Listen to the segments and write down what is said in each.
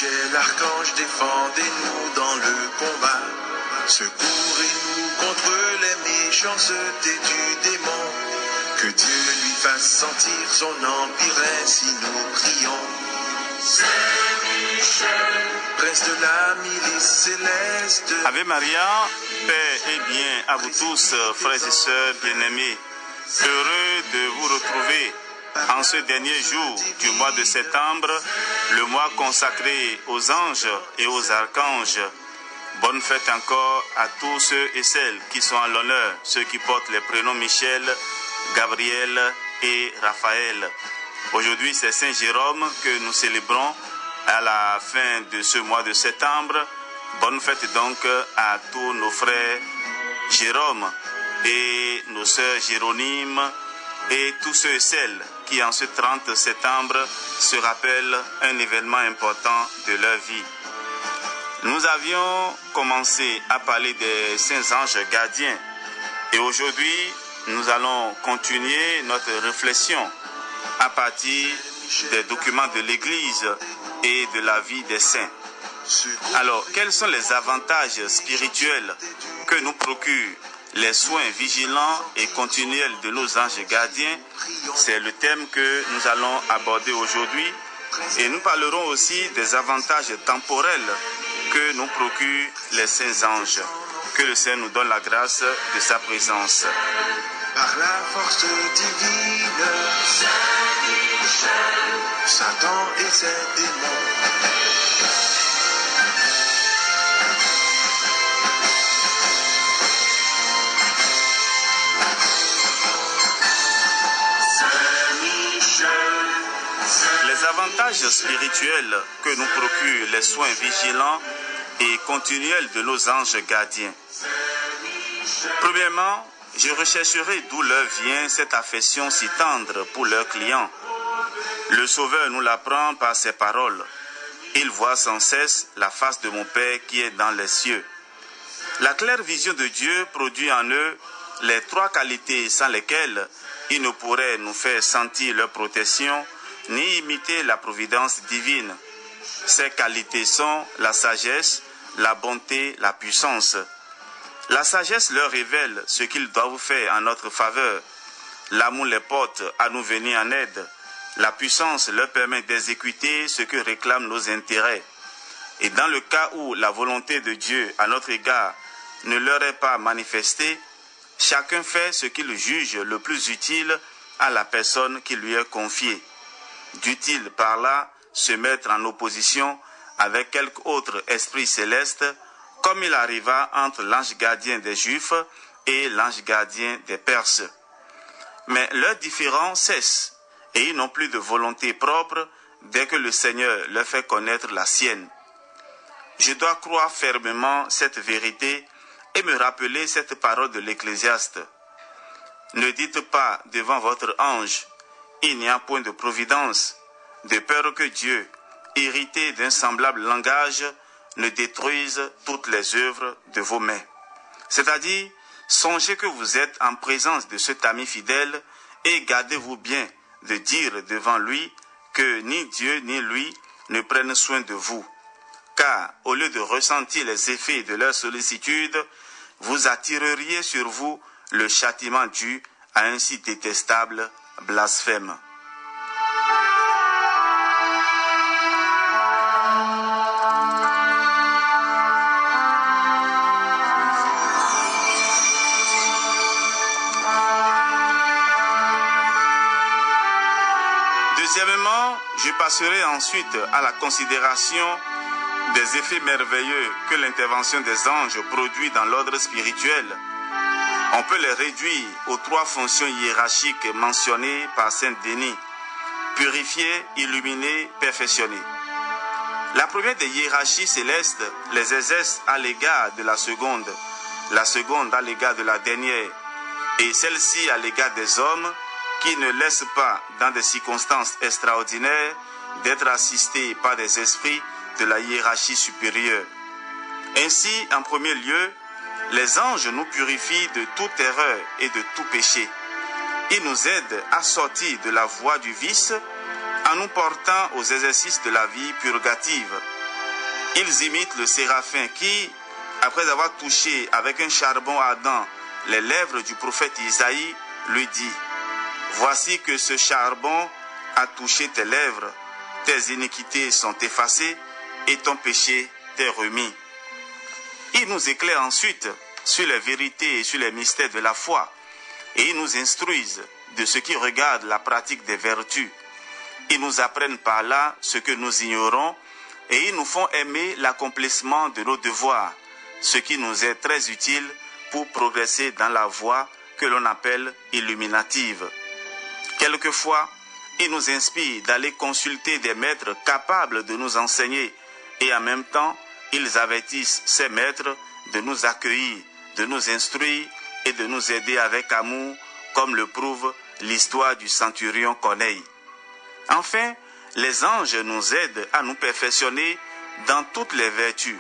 Michel, archange, défendez-nous dans le combat. Secourez-nous contre les méchancetés du démon. Que Dieu lui fasse sentir son empire, ainsi nous prions. Saint Michel, prince de la milice céleste. Ave Maria, paix et bien à vous tous, frères et sœurs bien-aimés. Heureux de vous retrouver en ce dernier jour du mois de septembre, le mois consacré aux anges et aux archanges. Bonne fête encore à tous ceux et celles qui sont à l'honneur, ceux qui portent les prénoms Michel, Gabriel et Raphaël. Aujourd'hui, c'est Saint Jérôme que nous célébrons à la fin de ce mois de septembre. Bonne fête donc à tous nos frères Jérôme et nos sœurs Jéronyme et tous ceux et celles qui en ce 30 septembre se rappellent un événement important de leur vie. Nous avions commencé à parler des saints anges gardiens et aujourd'hui nous allons continuer notre réflexion à partir des documents de l'Église et de la vie des saints. Alors, quels sont les avantages spirituels que nous procurent les soins vigilants et continuels de nos anges gardiens? C'est le thème que nous allons aborder aujourd'hui. Et nous parlerons aussi des avantages temporels que nous procurent les saints anges. Que le Seigneur nous donne la grâce de sa présence. Par la force divine, Saint Michel, Satan et ses démons. Les avantages spirituels que nous procurent les soins vigilants et continuels de nos anges gardiens. Premièrement, je rechercherai d'où leur vient cette affection si tendre pour leurs clients. Le Sauveur nous l'apprend par ses paroles. Il voit sans cesse la face de mon Père qui est dans les cieux. La claire vision de Dieu produit en eux les trois qualités sans lesquelles ils ne pourraient nous faire sentir leur protection ni imiter la providence divine. Ces qualités sont la sagesse, la bonté, la puissance. La sagesse leur révèle ce qu'ils doivent faire en notre faveur. L'amour les porte à nous venir en aide. La puissance leur permet d'exécuter ce que réclament nos intérêts. Et dans le cas où la volonté de Dieu à notre égard ne leur est pas manifestée, chacun fait ce qu'il juge le plus utile à la personne qui lui est confiée. Dût-il par là se mettre en opposition avec quelque autre esprit céleste, comme il arriva entre l'ange gardien des Juifs et l'ange gardien des Perses. Mais leur différence cesse, et ils n'ont plus de volonté propre dès que le Seigneur leur fait connaître la sienne. Je dois croire fermement cette vérité et me rappeler cette parole de l'Ecclésiaste. Ne dites pas devant votre ange, il n'y a point de providence, de peur que Dieu, irrité d'un semblable langage, ne détruise toutes les œuvres de vos mains. C'est-à-dire, songez que vous êtes en présence de cet ami fidèle et gardez-vous bien de dire devant lui que ni Dieu ni lui ne prennent soin de vous. Car, au lieu de ressentir les effets de leur sollicitude, vous attireriez sur vous le châtiment dû à un si détestable blasphème. Deuxièmement, je passerai ensuite à la considération des effets merveilleux que l'intervention des anges produit dans l'ordre spirituel. On peut les réduire aux trois fonctions hiérarchiques mentionnées par Saint Denis: purifier, illuminer, perfectionner. La première des hiérarchies célestes les exerce à l'égard de la seconde à l'égard de la dernière, et celle-ci à l'égard des hommes qui ne laissent pas, dans des circonstances extraordinaires, d'être assistés par des esprits de la hiérarchie supérieure. Ainsi, en premier lieu, les anges nous purifient de toute erreur et de tout péché. Ils nous aident à sortir de la voie du vice en nous portant aux exercices de la vie purgative. Ils imitent le séraphin qui, après avoir touché avec un charbon ardent les lèvres du prophète Isaïe, lui dit: voici que ce charbon a touché tes lèvres, tes iniquités sont effacées et ton péché t'est remis. Ils nous éclairent ensuite sur les vérités et sur les mystères de la foi, et ils nous instruisent de ce qui regarde la pratique des vertus. Ils nous apprennent par là ce que nous ignorons, et ils nous font aimer l'accomplissement de nos devoirs, ce qui nous est très utile pour progresser dans la voie que l'on appelle illuminative. Quelquefois, ils nous inspirent d'aller consulter des maîtres capables de nous enseigner, et en même temps, ils avertissent ces maîtres de nous accueillir, de nous instruire et de nous aider avec amour, comme le prouve l'histoire du centurion Corneille. Enfin, les anges nous aident à nous perfectionner dans toutes les vertus,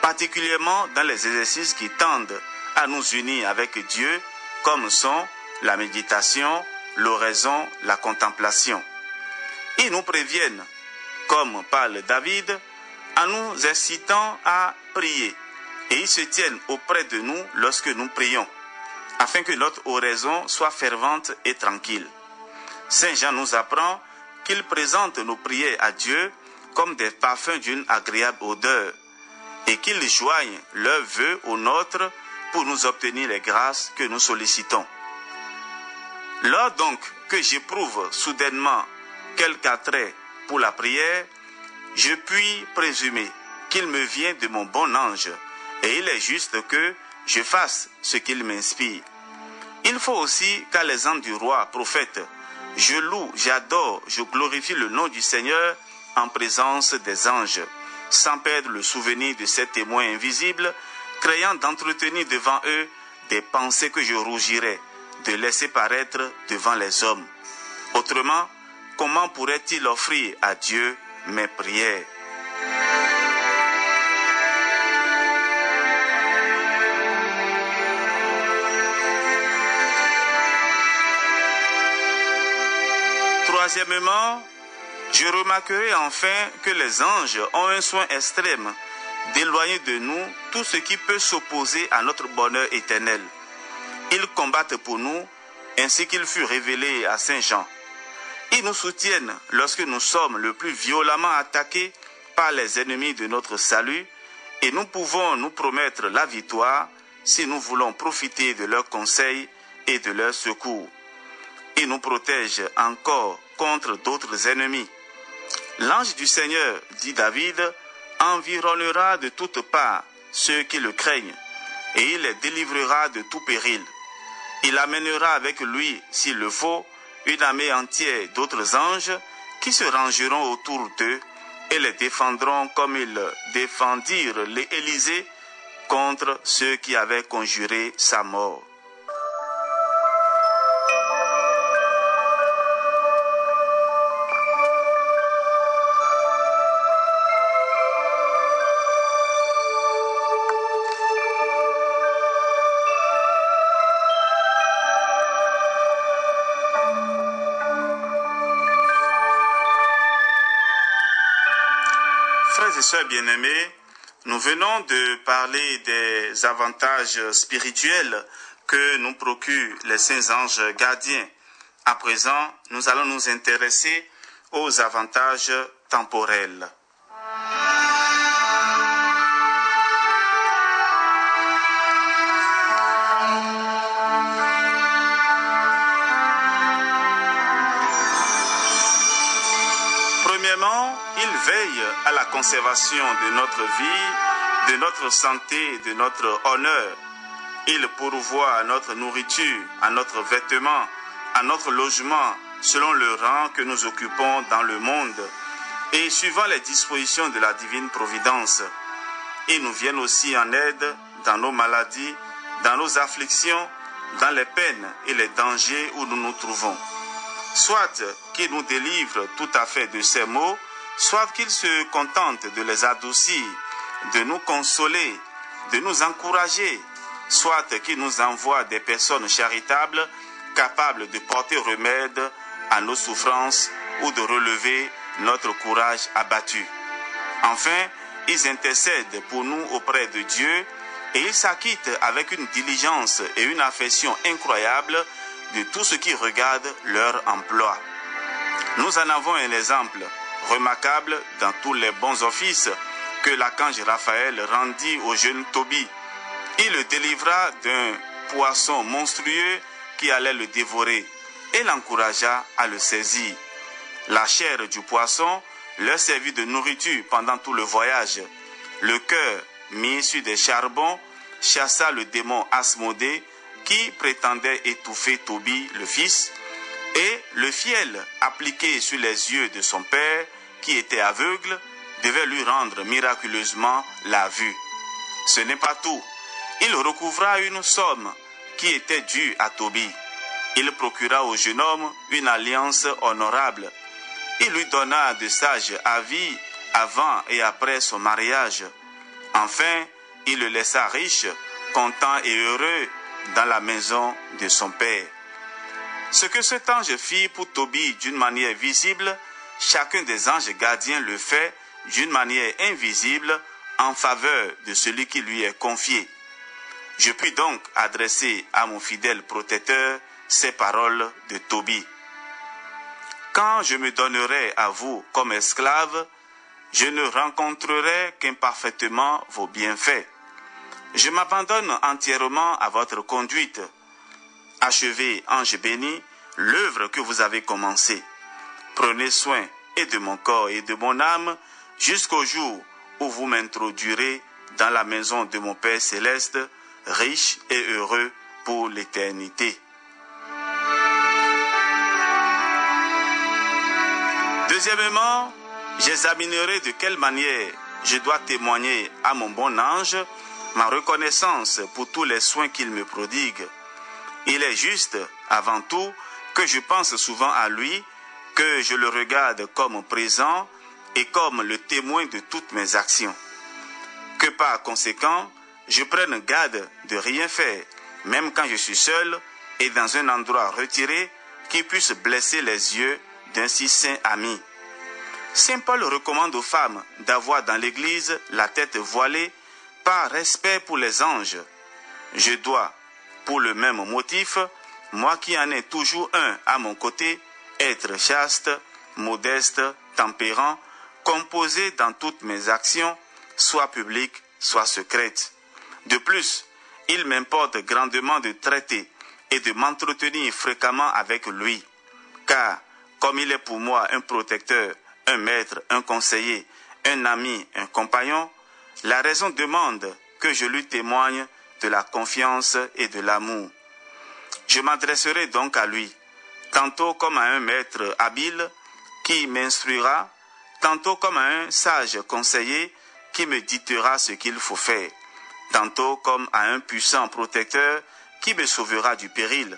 particulièrement dans les exercices qui tendent à nous unir avec Dieu, comme sont la méditation, l'oraison, la contemplation. Ils nous préviennent, comme parle David, en nous incitant à prier, et ils se tiennent auprès de nous lorsque nous prions, afin que notre oraison soit fervente et tranquille. Saint Jean nous apprend qu'il présente nos prières à Dieu comme des parfums d'une agréable odeur, et qu'il joigne leurs vœux aux nôtres pour nous obtenir les grâces que nous sollicitons. Lors donc que j'éprouve soudainement quelque attrait pour la prière, je puis présumer qu'il me vient de mon bon ange, et il est juste que je fasse ce qu'il m'inspire. Il faut aussi qu'à l'exemple du roi prophète, je loue, j'adore, je glorifie le nom du Seigneur en présence des anges, sans perdre le souvenir de ces témoins invisibles, craignant d'entretenir devant eux des pensées que je rougirais de laisser paraître devant les hommes. Autrement, comment pourrait-il offrir à Dieu mes prières? Troisièmement, je remarquerai enfin que les anges ont un soin extrême d'éloigner de nous tout ce qui peut s'opposer à notre bonheur éternel. Ils combattent pour nous, ainsi qu'il fut révélé à Saint Jean. Ils nous soutiennent lorsque nous sommes le plus violemment attaqués par les ennemis de notre salut, et nous pouvons nous promettre la victoire si nous voulons profiter de leurs conseils et de leurs secours. Ils nous protègent encore contre d'autres ennemis. L'ange du Seigneur, dit David, environnera de toutes parts ceux qui le craignent, et il les délivrera de tout péril. Il amènera avec lui, s'il le faut, une armée entière d'autres anges qui se rangeront autour d'eux et les défendront comme ils défendirent Élysée contre ceux qui avaient conjuré sa mort. Frères et sœurs bien-aimés, nous venons de parler des avantages spirituels que nous procurent les saints anges gardiens. À présent, nous allons nous intéresser aux avantages temporels. Premièrement, il veille à la conservation de notre vie, de notre santé, de notre honneur. Il pourvoit à notre nourriture, à notre vêtement, à notre logement, selon le rang que nous occupons dans le monde et suivant les dispositions de la divine providence. Ils nous viennent aussi en aide dans nos maladies, dans nos afflictions, dans les peines et les dangers où nous nous trouvons. Soit qu'il nous délivre tout à fait de ces maux, soit qu'il se contente de les adoucir, de nous consoler, de nous encourager, soit qu'il nous envoie des personnes charitables capables de porter remède à nos souffrances ou de relever notre courage abattu. Enfin, ils intercèdent pour nous auprès de Dieu et ils s'acquittent avec une diligence et une affection incroyable de tout ce qui regarde leur emploi. Nous en avons un exemple remarquable dans tous les bons offices que l'archange Raphaël rendit au jeune Tobie. Il le délivra d'un poisson monstrueux qui allait le dévorer et l'encouragea à le saisir. La chair du poisson leur servit de nourriture pendant tout le voyage. Le cœur, mis sur des charbons, chassa le démon Asmodée qui prétendait étouffer Tobie le fils, et le fiel appliqué sur les yeux de son père, qui était aveugle, devait lui rendre miraculeusement la vue. Ce n'est pas tout. Il recouvra une somme qui était due à Tobie. Il procura au jeune homme une alliance honorable. Il lui donna de sages avis avant et après son mariage. Enfin, il le laissa riche, content et heureux dans la maison de son père. Ce que cet ange fit pour Tobie d'une manière visible, chacun des anges gardiens le fait d'une manière invisible en faveur de celui qui lui est confié. Je puis donc adresser à mon fidèle protecteur ces paroles de Tobie. Quand je me donnerai à vous comme esclave, je ne rencontrerai qu'imparfaitement vos bienfaits. Je m'abandonne entièrement à votre conduite. Achevez, ange béni, l'œuvre que vous avez commencée. Prenez soin et de mon corps et de mon âme jusqu'au jour où vous m'introduirez dans la maison de mon Père céleste, riche et heureux pour l'éternité. Deuxièmement, j'examinerai de quelle manière je dois témoigner à mon bon ange ma reconnaissance pour tous les soins qu'il me prodigue. Il est juste, avant tout, que je pense souvent à lui, que je le regarde comme présent et comme le témoin de toutes mes actions. Que par conséquent, je prenne garde de rien faire, même quand je suis seul et dans un endroit retiré qui puisse blesser les yeux d'un si saint ami. Saint Paul recommande aux femmes d'avoir dans l'Église la tête voilée par respect pour les anges. Je dois, pour le même motif, moi qui en ai toujours un à mon côté, être chaste, modeste, tempérant, composé dans toutes mes actions, soit publiques, soit secrètes. De plus, il m'importe grandement de traiter et de m'entretenir fréquemment avec lui, car, comme il est pour moi un protecteur, un maître, un conseiller, un ami, un compagnon, la raison demande que je lui témoigne de la confiance et de l'amour. Je m'adresserai donc à lui, tantôt comme à un maître habile qui m'instruira, tantôt comme à un sage conseiller qui me dictera ce qu'il faut faire, tantôt comme à un puissant protecteur qui me sauvera du péril,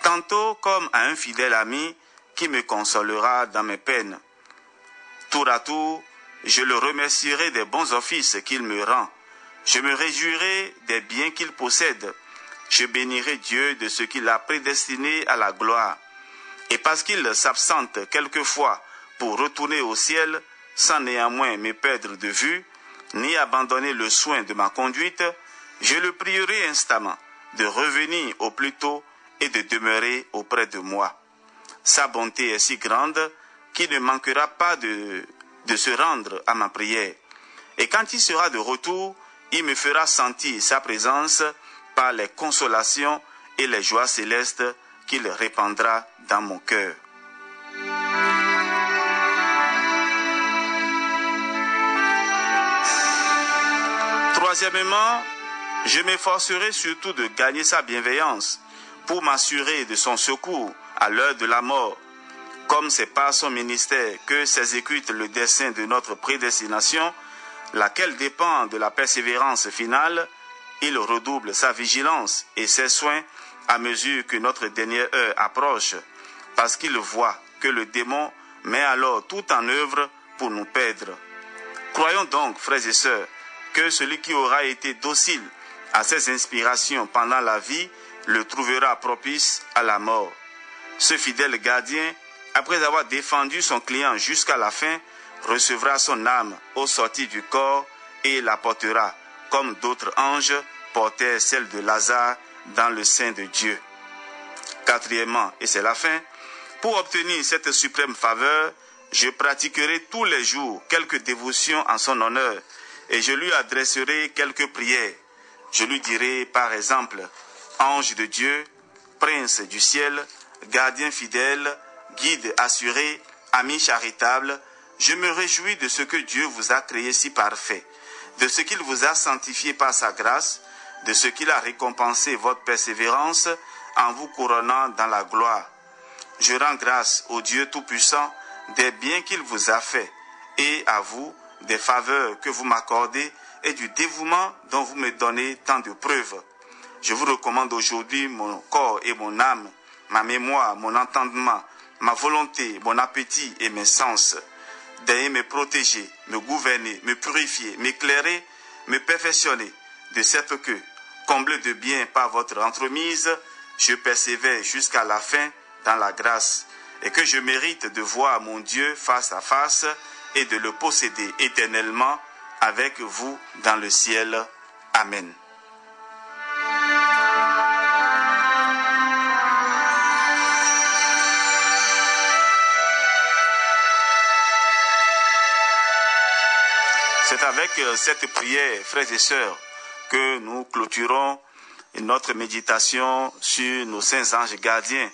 tantôt comme à un fidèle ami qui me consolera dans mes peines. Tour à tour, je le remercierai des bons offices qu'il me rend. Je me réjouirai des biens qu'il possède. Je bénirai Dieu de ce qu'il a prédestiné à la gloire. Et parce qu'il s'absente quelquefois pour retourner au ciel, sans néanmoins me perdre de vue, ni abandonner le soin de ma conduite, je le prierai instamment de revenir au plus tôt et de demeurer auprès de moi. Sa bonté est si grande qu'il ne manquera pas de se rendre à ma prière. Et quand il sera de retour, il me fera sentir sa présence par les consolations et les joies célestes qu'il répandra dans mon cœur. Troisièmement, je m'efforcerai surtout de gagner sa bienveillance pour m'assurer de son secours à l'heure de la mort. Comme c'est par son ministère que s'exécute le dessein de notre prédestination, laquelle dépend de la persévérance finale, il redouble sa vigilance et ses soins à mesure que notre dernière heure approche, parce qu'il voit que le démon met alors tout en œuvre pour nous perdre. Croyons donc, frères et sœurs, que celui qui aura été docile à ses inspirations pendant la vie le trouvera propice à la mort. Ce fidèle gardien, après avoir défendu son client jusqu'à la fin, recevra son âme au sortir du corps et la portera, comme d'autres anges portèrent celle de Lazare dans le sein de Dieu. Quatrièmement, et c'est la fin, pour obtenir cette suprême faveur, je pratiquerai tous les jours quelques dévotions en son honneur et je lui adresserai quelques prières. Je lui dirai par exemple, ange de Dieu, prince du ciel, gardien fidèle, guide assuré, ami charitable, je me réjouis de ce que Dieu vous a créé si parfait, de ce qu'il vous a sanctifié par sa grâce, de ce qu'il a récompensé votre persévérance en vous couronnant dans la gloire. Je rends grâce au Dieu Tout-Puissant des biens qu'il vous a faits et à vous des faveurs que vous m'accordez et du dévouement dont vous me donnez tant de preuves. Je vous recommande aujourd'hui mon corps et mon âme, ma mémoire, mon entendement, ma volonté, mon appétit et mes sens. Daignez me protéger, me gouverner, me purifier, m'éclairer, me perfectionner, de sorte que, comblé de bien par votre entremise, je persévère jusqu'à la fin dans la grâce, et que je mérite de voir mon Dieu face à face et de le posséder éternellement avec vous dans le ciel. Amen. C'est avec cette prière, frères et sœurs, que nous clôturons notre méditation sur nos saints anges gardiens.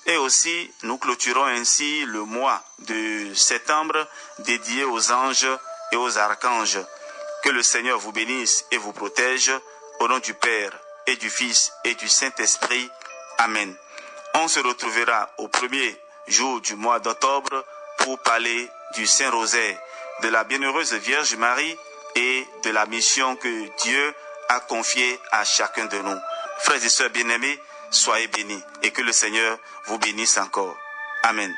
Et aussi, nous clôturons ainsi le mois de septembre dédié aux anges et aux archanges. Que le Seigneur vous bénisse et vous protège, au nom du Père et du Fils et du Saint-Esprit. Amen. On se retrouvera au premier jour du mois d'octobre pour parler du Saint-Rosaire, de la bienheureuse Vierge Marie et de la mission que Dieu a confiée à chacun de nous. Frères et sœurs bien-aimés, soyez bénis et que le Seigneur vous bénisse encore. Amen.